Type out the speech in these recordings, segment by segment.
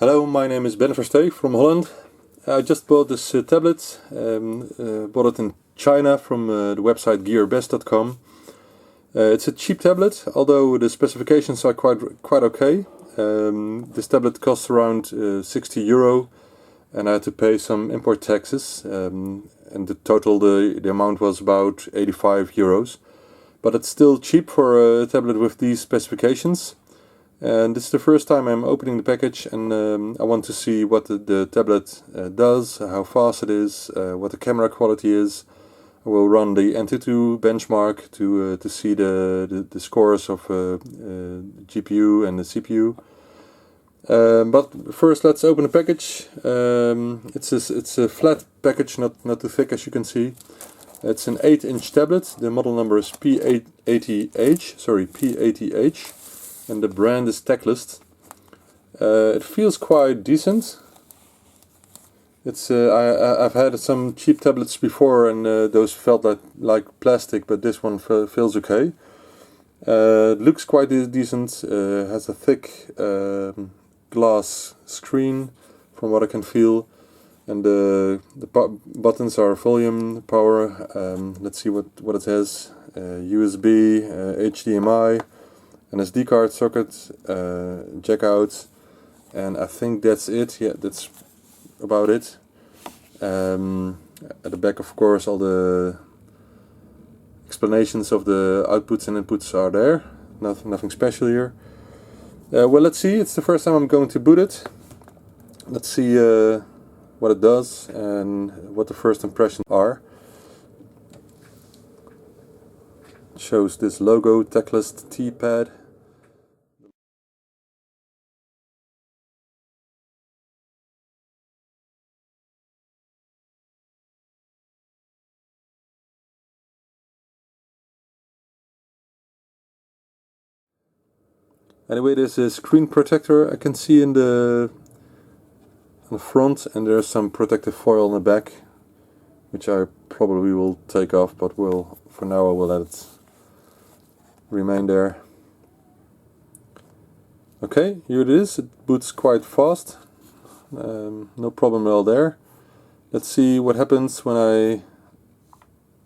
Hello, my name is Ben Verstee from Holland. I just bought this tablet, bought it in China from the website gearbest.com. It's a cheap tablet, although the specifications are quite okay. This tablet costs around €60 and I had to pay some import taxes, and the total, the amount was about €85. But it's still cheap for a tablet with these specifications. And this is the first time I'm opening the package, and I want to see what the tablet does, how fast it is, what the camera quality is. I will run the Antutu benchmark to see the scores of GPU and the CPU. But first let's open the package. It's a flat package, not too thick as you can see. It's an 8-inch tablet. The model number is P80h, P80h. And the brand is Teclast. It feels quite decent. It's I've had some cheap tablets before, and those felt like plastic, but this one feels okay. It looks quite decent. Has a thick glass screen, from what I can feel, and the buttons are volume, power. Let's see what it has. USB, HDMI. An SD card socket, jack out, and I think that's it. Yeah, that's about it. At the back, of course, all the explanations of the outputs and inputs are there. Nothing special here. Well, let's see. It's the first time I'm going to boot it. Let's see what it does and what the first impressions are. It shows this logo, Teclast T-pad. Anyway, there's a screen protector I can see on the front, and there's some protective foil on the back, which I probably will take off, but for now I will let it remain there. Okay, here it is. It boots quite fast. No problem at all there. Let's see what happens when I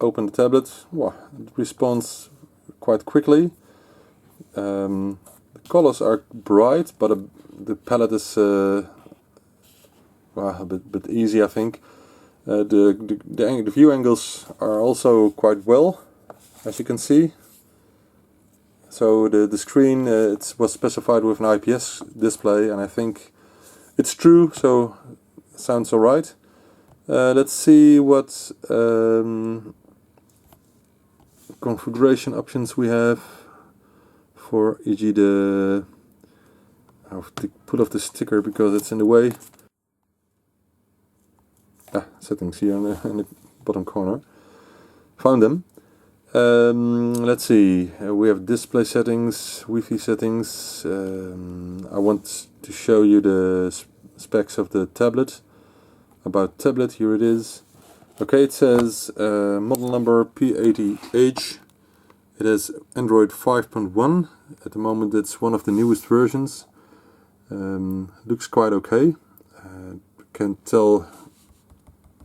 open the tablet. Wow, it responds quite quickly. The colors are bright, but the palette is a bit easy, I think. The view angles are also quite well, as you can see. So the screen it was specified with an IPS display, and I think it's true, so it sounds alright. Let's see what configuration options we have. For e.g. I have to put off the sticker because it's in the way. Settings here in the bottom corner. Found them. Let's see. We have display settings, Wi-Fi settings. I want to show you the specs of the tablet. About tablet, here it is. Okay, it says model number P80h. It has Android 5.1. At the moment it's one of the newest versions. Looks quite okay. Can tell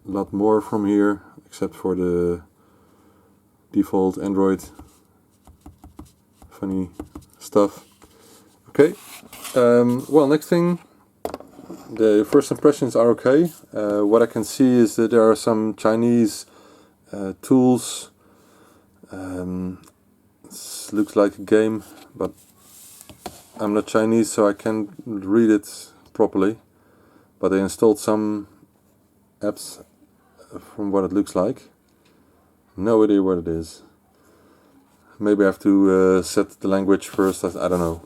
a lot more from here, except for the default Android funny stuff. Okay, well, next thing, the first impressions are okay. What I can see is that there are some Chinese tools. It looks like a game, but I'm not Chinese, so I can't read it properly. But they installed some apps from what it looks like. No idea what it is. Maybe I have to set the language first, I don't know.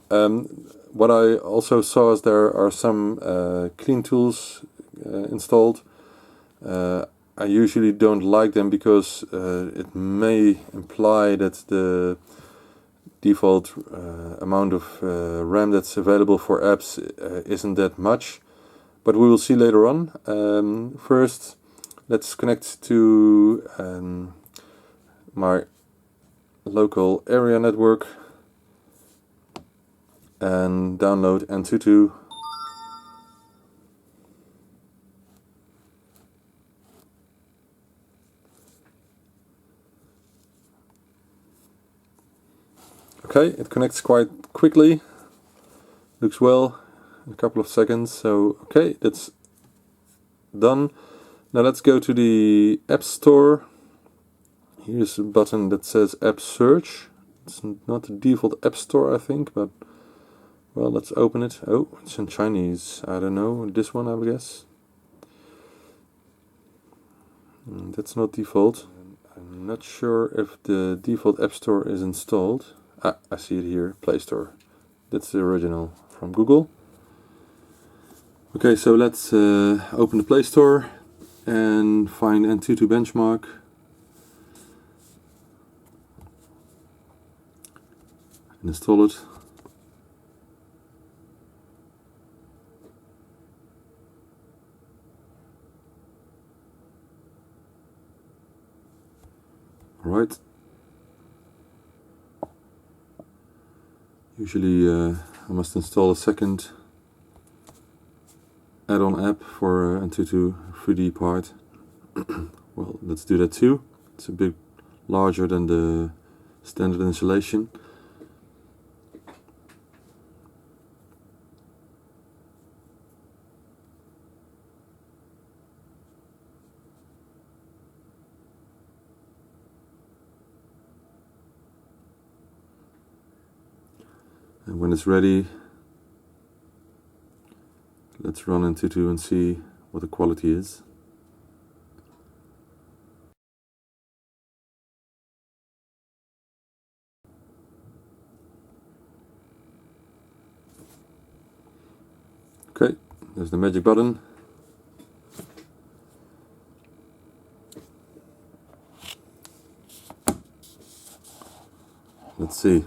What I also saw is there are some clean tools installed. I usually don't like them because it may imply that the default amount of RAM that's available for apps isn't that much, but we will see later on. First, let's connect to my local area network and download Antutu Okay, it connects quite quickly. Looks well in a couple of seconds. So okay, that's done. Now let's go to the App Store. Here's a button that says App Search. It's not the default App Store, I think, but well, let's open it. Oh, it's in Chinese. I don't know. This one, I guess. That's not default. I'm not sure if the default App Store is installed. Ah, I see it here. Play Store. That's the original from Google. Okay, so let's open the Play Store and find Antutu Benchmark. And install it. Alright. Usually I must install a second add-on app for Antutu 3D part. Well, let's do that too. It's a bit larger than the standard installation. And when it's ready, let's run Antutu and see what the quality is. Okay, there's the magic button. Let's see.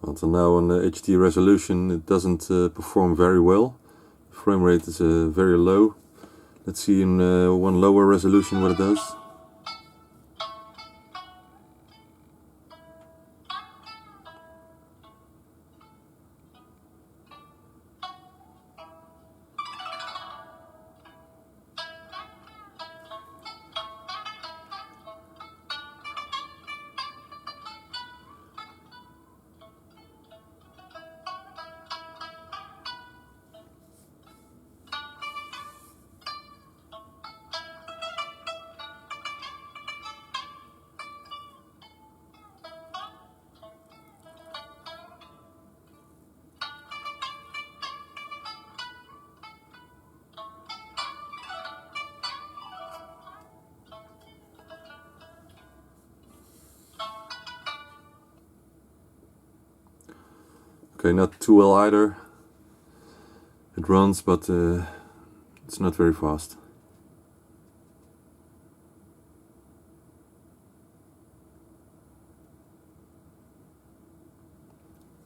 Until now on the HD resolution it doesn't perform very well. The frame rate is very low. Let's see in one lower resolution what it does. Okay, not too well either. It runs, but it's not very fast.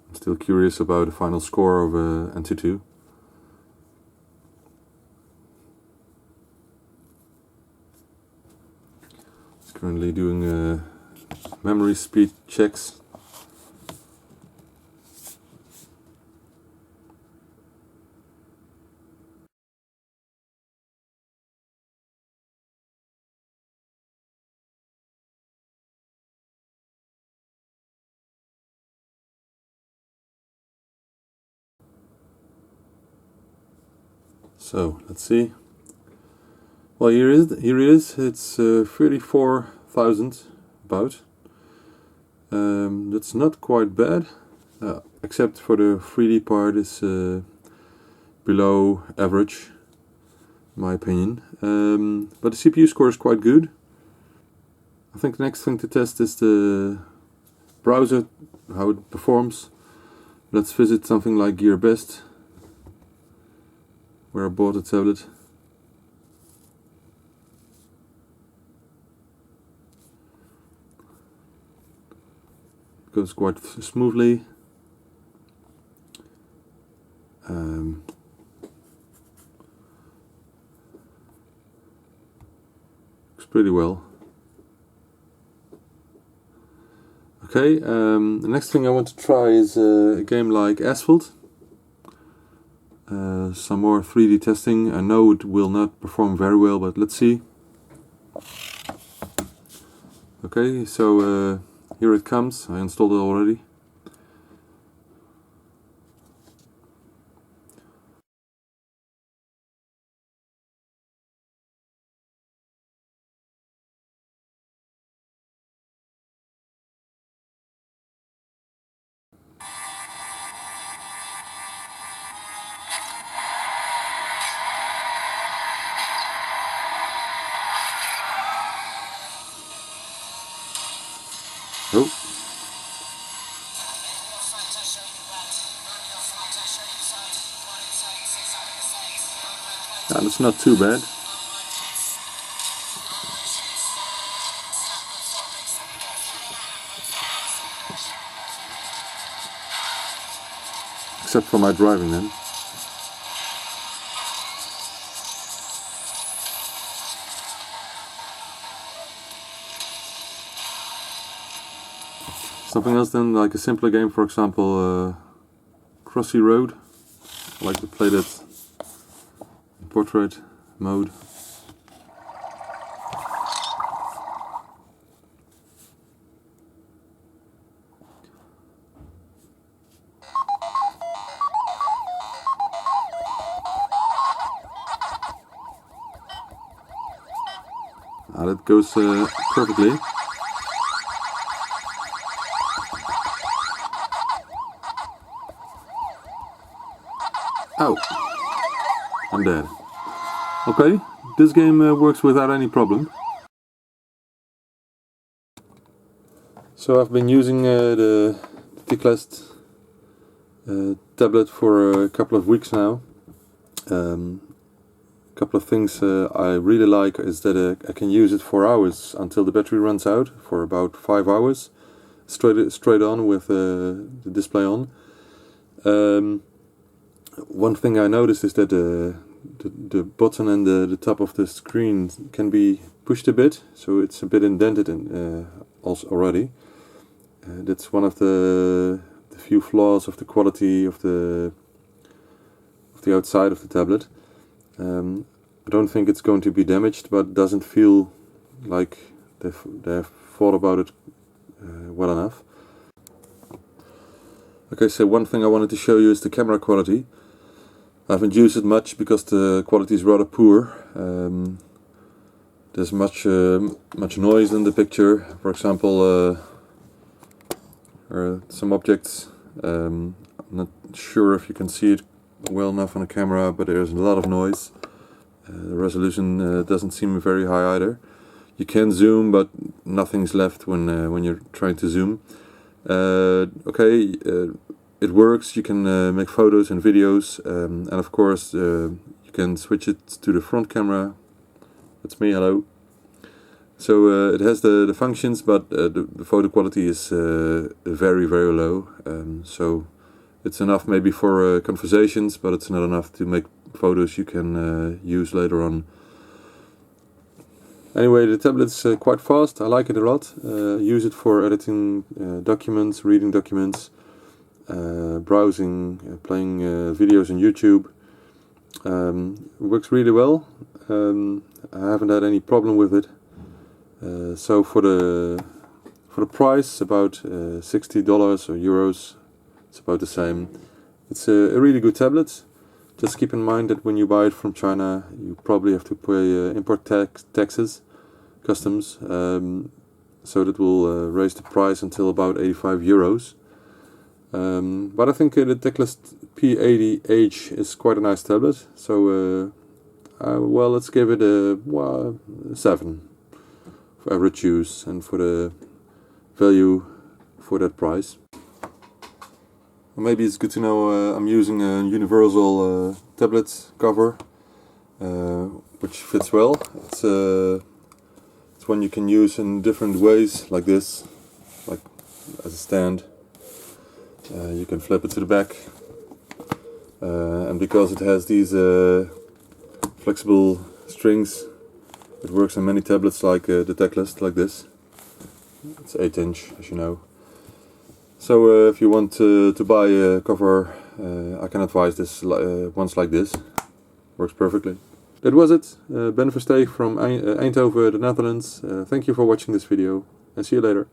I'm still curious about the final score of Antutu. It's currently doing memory speed checks. So let's see. Well, here it is. It's 34,000 about. That's not quite bad, except for the 3D part is below average, in my opinion. But the CPU score is quite good. I think the next thing to test is the browser, how it performs. Let's visit something like GearBest, where I bought the tablet. It goes quite smoothly. Looks pretty well. Okay, the next thing I want to try is a game like Asphalt. Some more 3D testing. I know it will not perform very well, but let's see. Okay, so here it comes. I installed it already. Oh. Yeah, that's not too bad. Except for my driving then. Something else then, like a simpler game, for example, Crossy Road. I like to play that in portrait mode. That goes perfectly. Oh, I'm dead. Okay, this game works without any problem. So I've been using the Teclast tablet for a couple of weeks now. A couple of things I really like is that I can use it for hours until the battery runs out, for about 5 hours, straight on with the display on. One thing I noticed is that the button and the top of the screen can be pushed a bit, so it's a bit indented also already. That's one of the few flaws of the quality of the outside of the tablet. I don't think it's going to be damaged, but it doesn't feel like they've thought about it well enough. Okay, so one thing I wanted to show you is the camera quality. I haven't used it much because the quality is rather poor. There's much noise in the picture. For example, some objects. I'm not sure if you can see it well enough on the camera, but there's a lot of noise. The resolution doesn't seem very high either. You can zoom, but nothing's left when you're trying to zoom. It works. You can make photos and videos, and of course you can switch it to the front camera. That's me. Hello. So it has the functions, but the photo quality is very low. So it's enough maybe for conversations, but it's not enough to make photos you can use later on. Anyway, the tablet's quite fast. I like it a lot. Use it for editing documents, reading documents, browsing, playing videos on YouTube. It works really well. I haven't had any problem with it. So for the price, about $60 or euros, it's about the same. It's a really good tablet. Just keep in mind that when you buy it from China, you probably have to pay import taxes, customs, so that will raise the price until about 85 euros. But I think the Teclast P80h is quite a nice tablet, so well, let's give it a 7 for average use and for the value for that price. Maybe it's good to know I'm using a universal tablet cover, which fits well. It's one you can use in different ways, like this, like as a stand. You can flip it to the back, and because it has these flexible strings, it works on many tablets like the Teclast, like this. It's 8-inch, as you know. So if you want to buy a cover, I can advise this ones like this. Works perfectly. That was it. Ben Versteeg from Eindhoven, the Netherlands. Thank you for watching this video, and see you later.